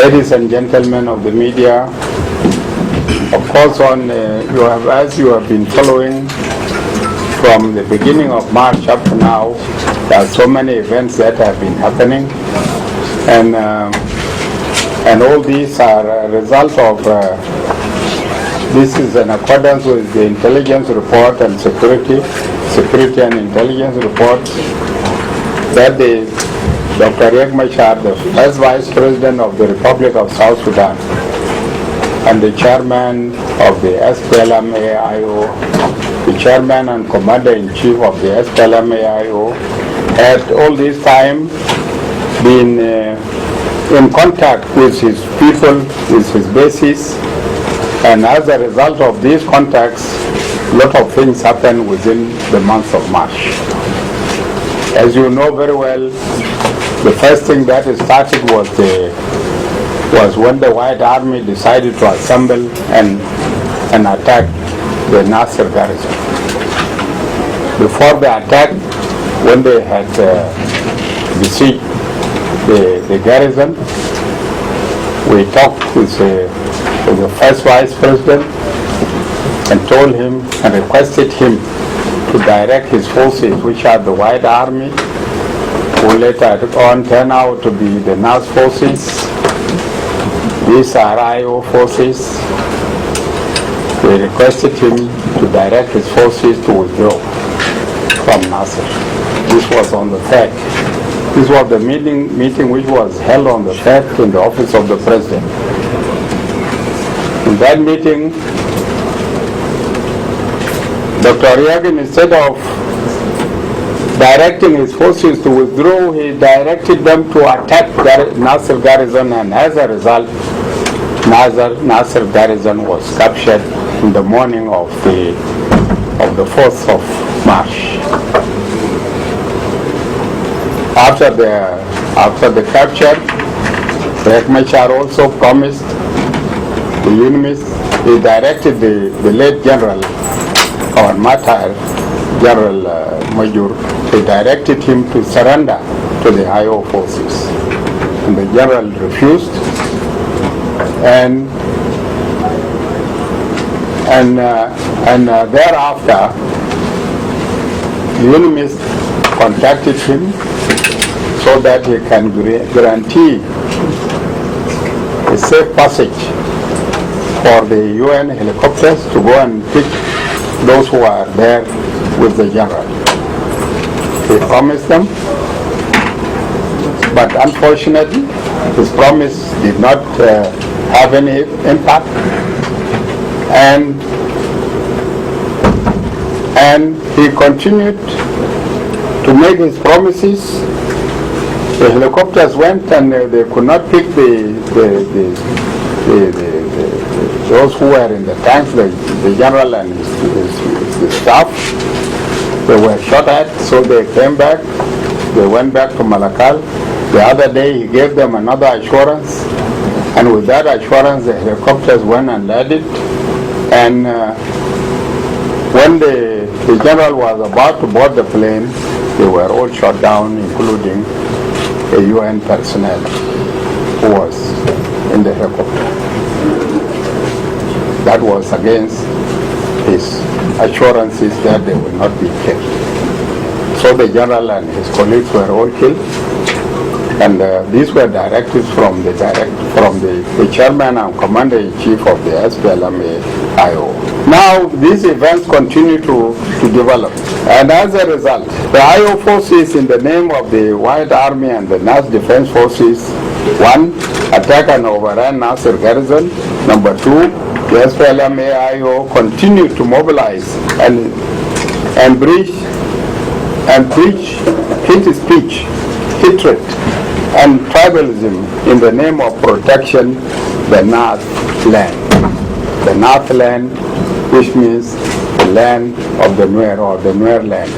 ladies and gentlemen of the media, of course, as you have been following from the beginning of March up to now, there are so many events that have been happening, and all these are a result of. This is in accordance with the intelligence report and security and intelligence report that Dr. Riak Machar, the first Vice President of the Republic of South Sudan, and the Chairman of the SPLM-IO, the Chairman and Commander-in-Chief of the SPLM-IO, had all this time been in contact with his people, with his bases, and as a result of these contacts, a lot of things happened within the month of March. As you know very well, the first thing that started was when the White Army decided to assemble and attack the Nasir garrison. Before the attack, when they had besieged the garrison, we talked with the first Vice President and told him and requested him to direct his forces, which are the White Army, who later on turned out to be the NAS forces. These are IO forces. We requested him to direct his forces to withdraw from Nasir. This was on the 3rd. This was the meeting which was held on the 3rd in the office of the President. In that meeting, Dr. Riak, instead of directing his forces to withdraw, he directed them to attack Nasir garrison, and as a result, Nasir garrison was captured in the morning of the 4th of March. After the capture, Riak Machar also promised the Unionists, he directed the late General or Matar, General Major, he directed him to surrender to the IO forces. And the General refused, and thereafter, the Unionists contacted him so that he can guarantee a safe passage for the UN helicopters to go and pick those who are there with the general. He promised them, but unfortunately, his promise did not have any impact, and he continued to make his promises. The helicopters went and they could not pick those who were in the tanks, the general and his staff. They were shot at, so they came back. They went back to Malakal. The other day he gave them another assurance, and with that assurance the helicopters went and landed. And when the general was about to board the plane, they were all shot down, including a UN personnel who was in the helicopter. That was against his assurances that they will not be killed. So the general and his colleagues were all killed, and these were directives from the chairman and commander-in-chief of the SPLM-IO. Now these events continue to develop, and as a result, the IO forces, in the name of the White Army and the NAS Defense Forces, 1, attack and overrun Nasir garrison. Number 2, the SPLM-IO continue to mobilize and preach hate speech, hatred, and tribalism in the name of protection the North land. The North land, which means the land of the Nuer, or the Nuer land.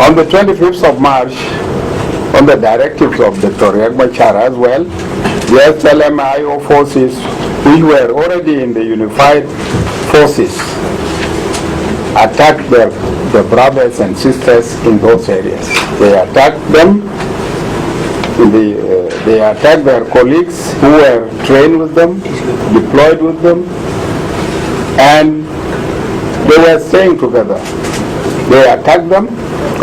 On the 25th of March, on the directives of Dr. Riak Machar as well, the SPLM-IO forces, which were already in the unified forces, attacked their brothers and sisters in those areas. They attacked them They attacked their colleagues who were trained with them, deployed with them, and they were staying together. They attacked them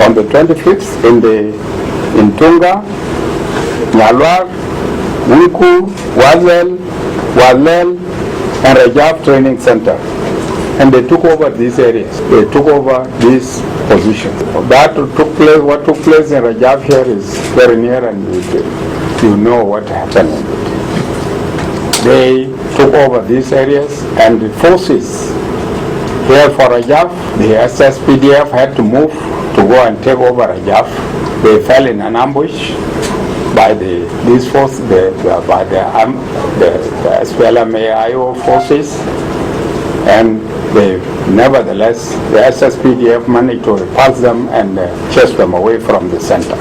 on the 25th in Tunga, Nyalwar, Wiku, Wazel, Walel, and Rajab Training Center. And they took over these areas. They took over these positions. What took place in Rajab here is very near, and you know what happened. They took over these areas, and the forces here for Rajab, the SSPDF had to move to go and take over Rajab. They fell in an ambush by these forces, the SPLM-IO forces, and nevertheless, the SSPDF managed to repulse them and chase them away from the center.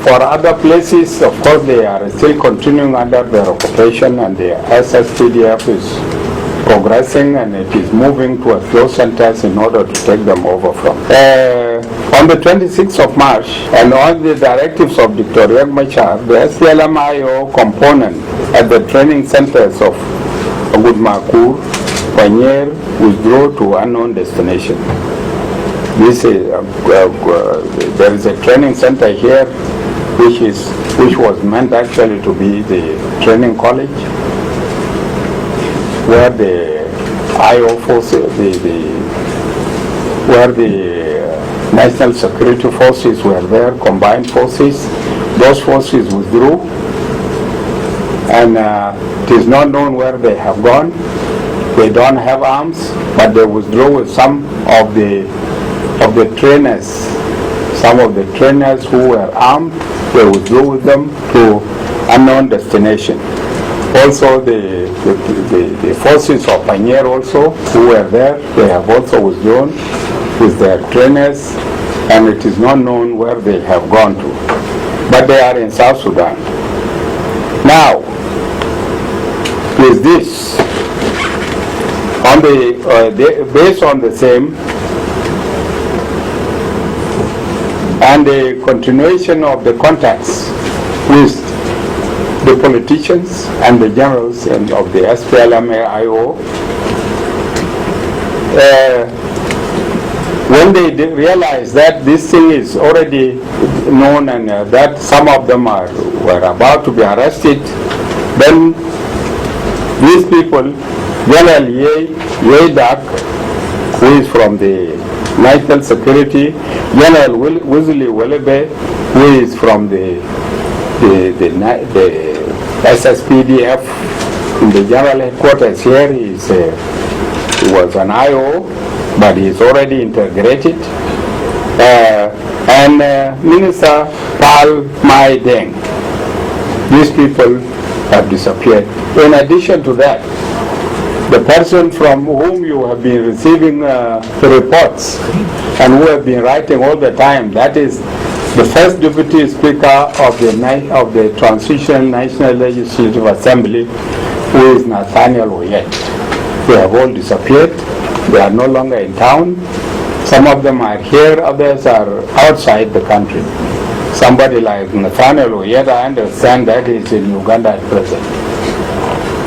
For other places, of course, they are still continuing under their occupation, and the SSPDF is progressing, and it is moving to a few centers in order to take them over from. On the 26th of March, and on the directives of Dr. Riak Machar, the SPLM-IO component at the training centers of Makuei Lueth withdrew to unknown destination. There is a training center here, which was meant actually to be the training college, where the IO forces, where the national security forces were there, combined forces. Those forces withdrew, and it is not known where they have gone. They don't have arms, but they withdrew with some of the trainers. Some of the trainers who were armed, they withdrew with them to unknown destination. Also, the forces of Panier also, who were there, they have also withdrawn with their trainers, and it is not known where they have gone to. But they are in South Sudan. Now, with this, based on the same, and the continuation of the contacts with the politicians and the generals of the SPLM-IO, when they realized that this thing is already known, and that some of them were about to be arrested, then these people, General Yedak, who is from the National Security, General Wesley Welebe, who is from the SSPDF in the general headquarters here, he was an IO, but he is already integrated, and Minister Pal Mai Deng. These people have disappeared. In addition to that, the person from whom you have been receiving reports and who have been writing all the time, that is the first Deputy Speaker of the Transitional National Legislative Assembly, who is Nathaniel Oyet. They have all disappeared. They are no longer in town. Some of them are here, others are outside the country. Somebody like Nathaniel Oyet, I understand that he is in Uganda at present.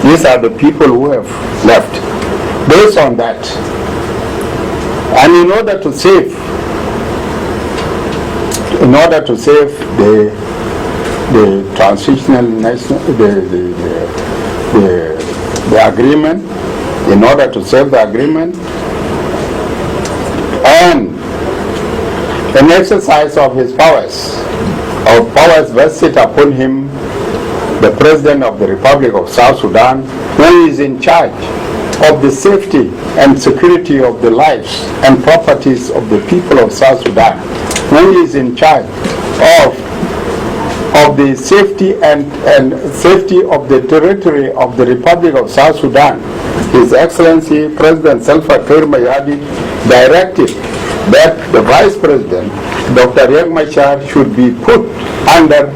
These are the people who have left. Based on that, and in order to save the transitional national, the agreement, in order to save the agreement, and an exercise of his powers vested upon him, the President of the Republic of South Sudan, who is in charge of the safety and security of the lives and properties of the people of South Sudan, who is in charge of the safety and safety of the territory of the Republic of South Sudan. His Excellency President Salva Kiir Mayadi directed that the Vice President, Dr. Riak Machar, should be put under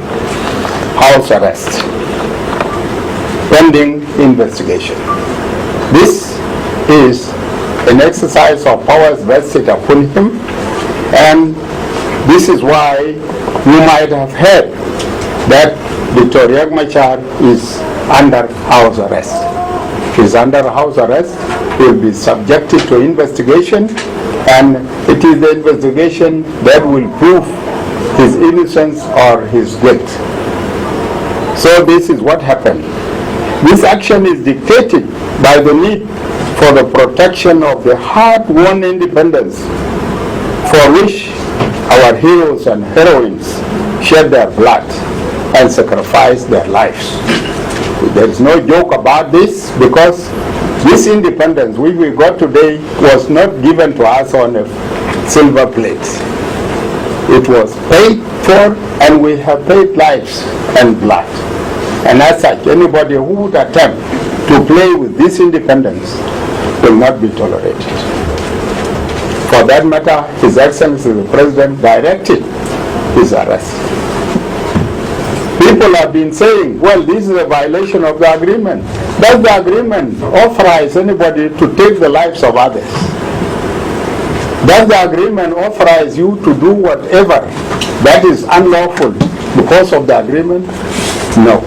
house arrest pending investigation. This is an exercise of powers vested upon him, and this is why you might have heard that Dr. Riak Machar is under house arrest. He is under house arrest, will be subjected to investigation, and it is the investigation that will prove his innocence or his guilt. So this is what happened. This action is dictated by the need for the protection of the hard-won independence for which our heroes and heroines shed their blood and sacrificed their lives. There is no joke about this, because this independence which we got today was not given to us on a silver plate. It was paid for, and we have paid lives and blood. And as such, anybody who would attempt to play with this independence will not be tolerated. For that matter, His Excellency the President directed his arrest. People have been saying, well, this is a violation of the agreement. Does the agreement authorize anybody to take the lives of others? Does the agreement authorize you to do whatever that is unlawful because of the agreement? No.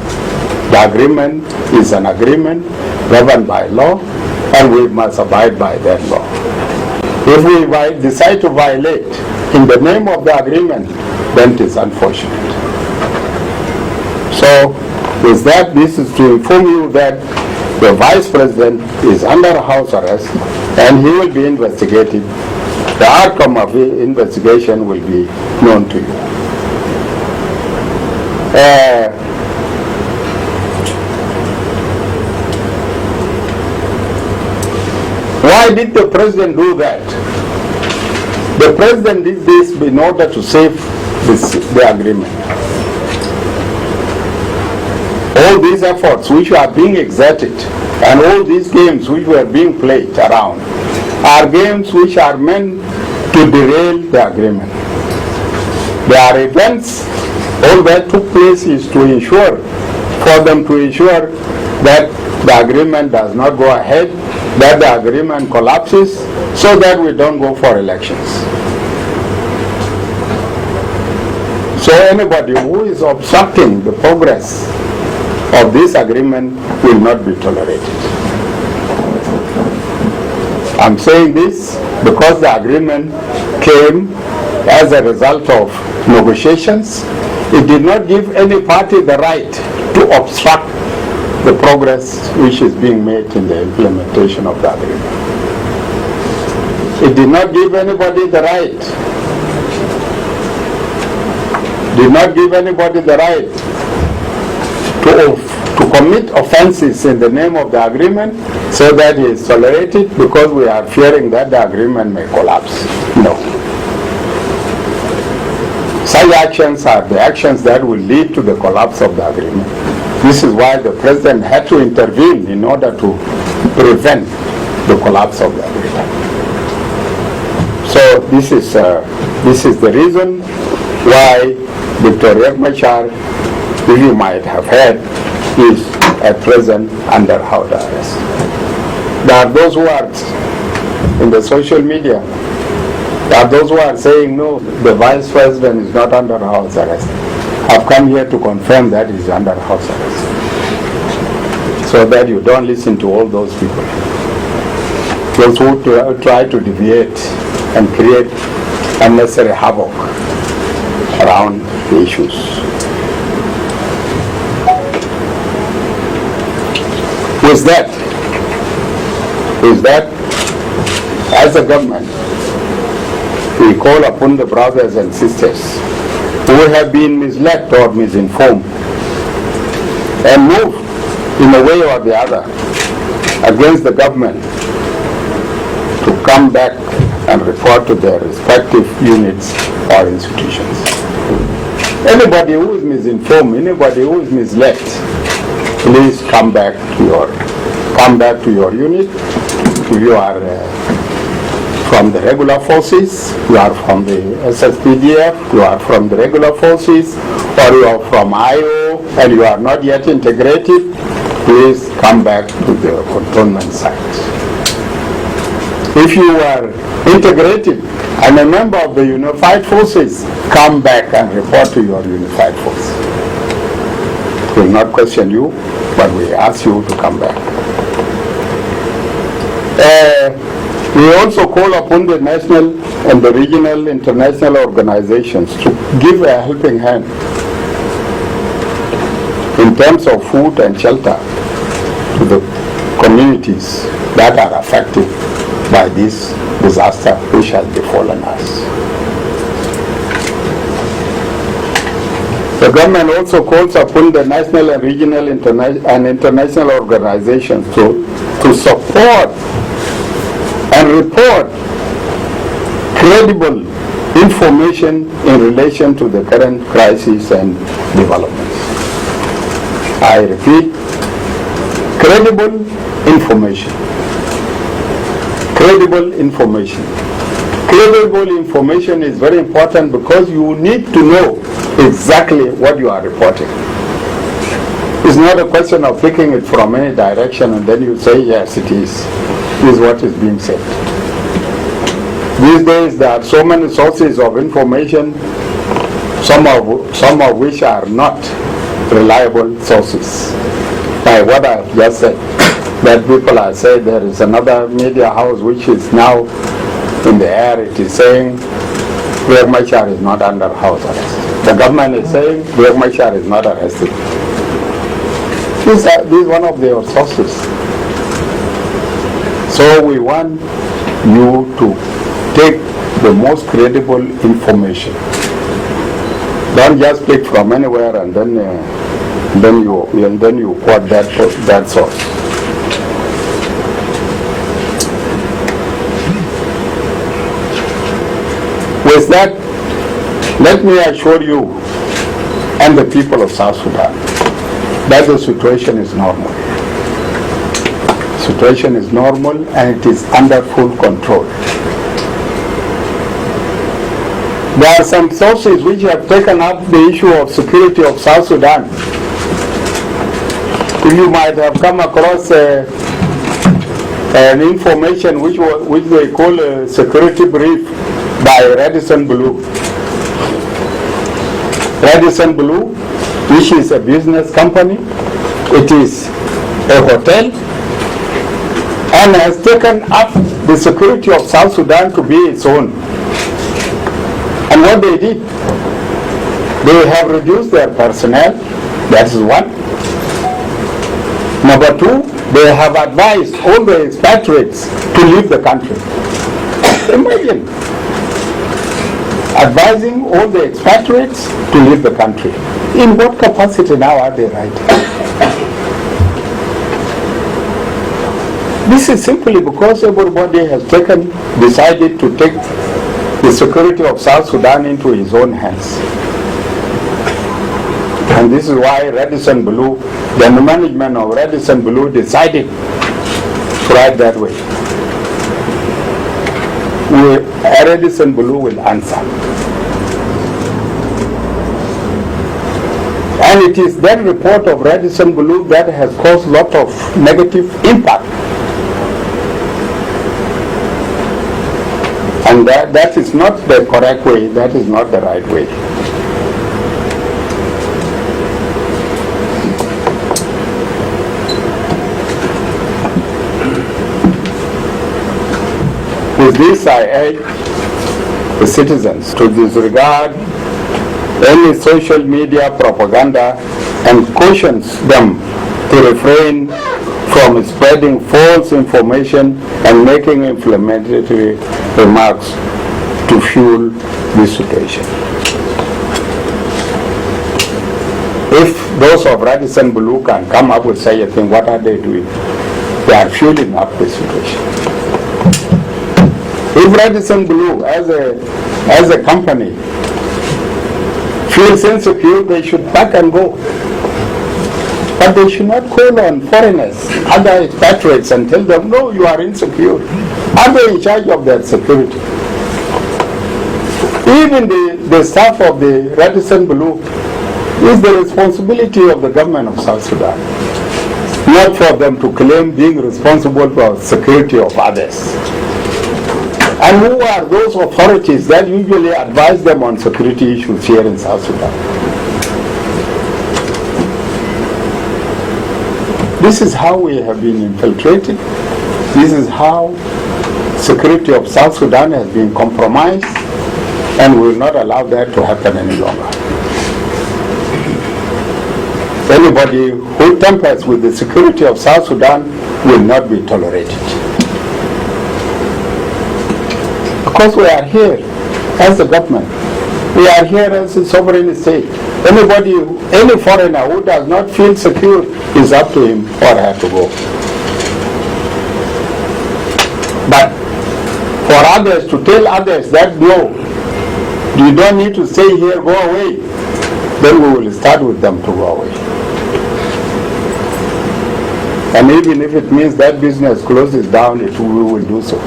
The agreement is an agreement governed by law, and we must abide by that law. If we decide to violate in the name of the agreement, then it is unfortunate. So, with that, this is to inform you that the Vice President is under house arrest, and he will be investigated. The outcome of the investigation will be known to you. Why did the President do that? The President did this in order to save the agreement. All these efforts which are being exerted and all these games which were being played around are games which are meant to derail the agreement. There are events, all that took place is to ensure, for them to ensure that the agreement does not go ahead, that the agreement collapses, so that we don't go for elections. So anybody who is obstructing the progress of this agreement will not be tolerated. I'm saying this because the agreement came as a result of negotiations. It did not give any party the right to obstruct the progress which is being made in the implementation of the agreement. It did not give anybody the right, to commit offenses in the name of the agreement so that it is tolerated because we are fearing that the agreement may collapse. No. Such actions are the actions that will lead to the collapse of the agreement. This is why the President had to intervene in order to prevent the collapse of the agreement. So this is the reason why Dr. Riak Machar, if you might have heard, is at present under house arrest. There are those who are in the social media, there are those who are saying, no, the Vice President is not under house arrest. I've come here to confirm that he's under house arrest, so that you don't listen to all those people, those who try to deviate and create unnecessary havoc around the issues. With that, as a government, we call upon the brothers and sisters who have been misled or misinformed and moved in a way or the other against the government to come back and report to their respective units or institutions. Anybody who is misinformed, anybody who is misled, please come back to your unit. If you are from the regular forces, you are from the SSPDF, you are from the regular forces, or you are from IO and you are not yet integrated, please come back to the cantonment site. If you are integrated and a member of the unified forces, come back and report to your unified force. will not question you, but we ask you to come back. We also call upon the national and the regional international organizations to give a helping hand in terms of food and shelter to the communities that are affected by this disaster which has befallen us. The government also calls upon the national and regional and international organizations to support and report credible information in relation to the current crisis and developments. I repeat, credible information. Credible information. Credible information is very important because you need to know exactly what you are reporting. It's not a question of picking it from any direction and then you say, yes, it is what is being said. These days there are so many sources of information, some of which are not reliable sources. By what I have just said, that people are saying there is another media house which is now in the air, it is saying Riak Machar is not under house arrest. The government is saying Riak Machar is not arrested. This is one of their sources. So we want you to take the most credible information. Don't just pick from anywhere and then you quote that source. With that, let me assure you and the people of South Sudan that the situation is normal. Situation is normal and it is under full control. There are some sources which have taken up the issue of security of South Sudan. You might have come across an information which they call a security brief by Radison Blue. Radison Blue, which is a business company, it is a hotel, and has taken up the security of South Sudan to be its own. And what they did, they have reduced their personnel, that is one. Number two, they have advised all the expatriates to leave the country. Imagine, advising all the expatriates to leave the country. In what capacity now are they writing? This is simply because everybody has decided to take the security of South Sudan into his own hands. And this is why Radison Blue, the management of Radison Blue decided to write that way. Radison Blue will answer. And it is that report of Radison Blue that has caused a lot of negative impact. And that is not the correct way, that is not the right way. With this, I urge the citizens to disregard any social media propaganda and cautions them to refrain from spreading false information and making inflammatory remarks to fuel this situation. If those of Radison Blue can come up with such a thing, what are they doing? They are fueling up the situation. If Radison Blue as a company feels insecure, they should pack and go. But they should not call on foreigners, other expatriates, and tell them, no, you are insecure. Are they in charge of their security? Even the staff of the Radison Blue is the responsibility of the government of South Sudan, not for them to claim being responsible for security of others. And who are those authorities that usually advise them on security issues here in South Sudan? This is how we have been infiltrated. This is how security of South Sudan has been compromised, and we will not allow that to happen any longer. Anybody who tampers with the security of South Sudan will not be tolerated. Because we are here as the government. We are here as a sovereign state. Anybody, any foreigner who does not feel secure, is up to him or her to go. But for others to tell others that no, you don't need to stay here, go away, then we will start with them to go away. And even if it means that business closes down, we will do so.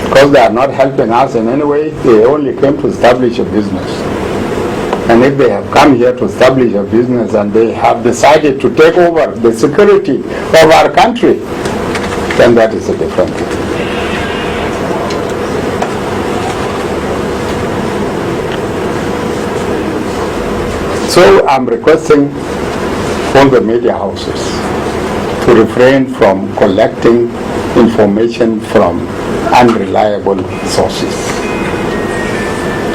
Because they are not helping us in any way, they only came to establish a business. And if they have come here to establish a business and they have decided to take over the security of our country, then that is a different thing. So I'm requesting all the media houses to refrain from collecting information from unreliable sources.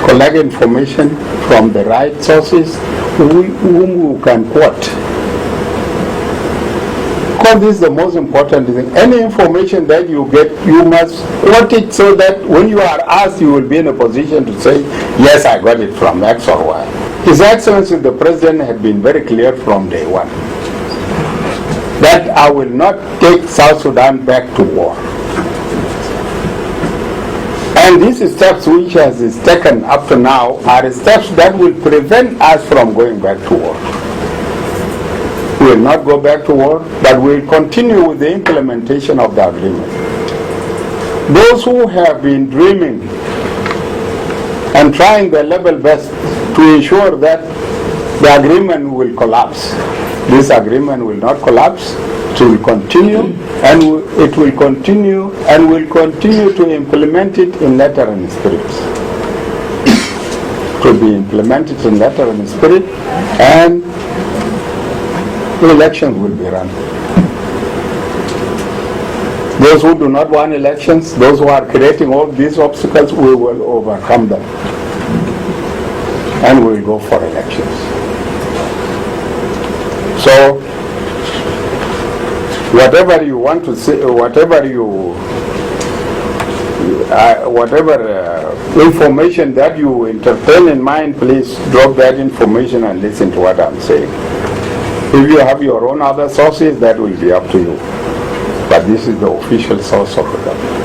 Collect information from the right sources whom you can quote. Because this is the most important thing. Any information that you get, you must quote it so that when you are asked, you will be in a position to say, yes, I got it from X or Y. His Excellency the President had been very clear from day one that I will not take South Sudan back to war. And these steps which has taken up to now are steps that will prevent us from going back to war. We will not go back to war, but we will continue with the implementation of the agreement. Those who have been dreaming and trying their level best to ensure that the agreement will collapse, this agreement will not collapse. It will continue, and it will continue, and will continue to implement it in letter and spirit. To be implemented in letter and spirit, and elections will be run. Those who do not want elections, those who are creating all these obstacles, we will overcome them, and we will go for elections. So, whatever you want to say, whatever information that you entertain in mind, please drop that information and listen to what I'm saying. If you have your own other sources, that will be up to you. But this is the official source of the government.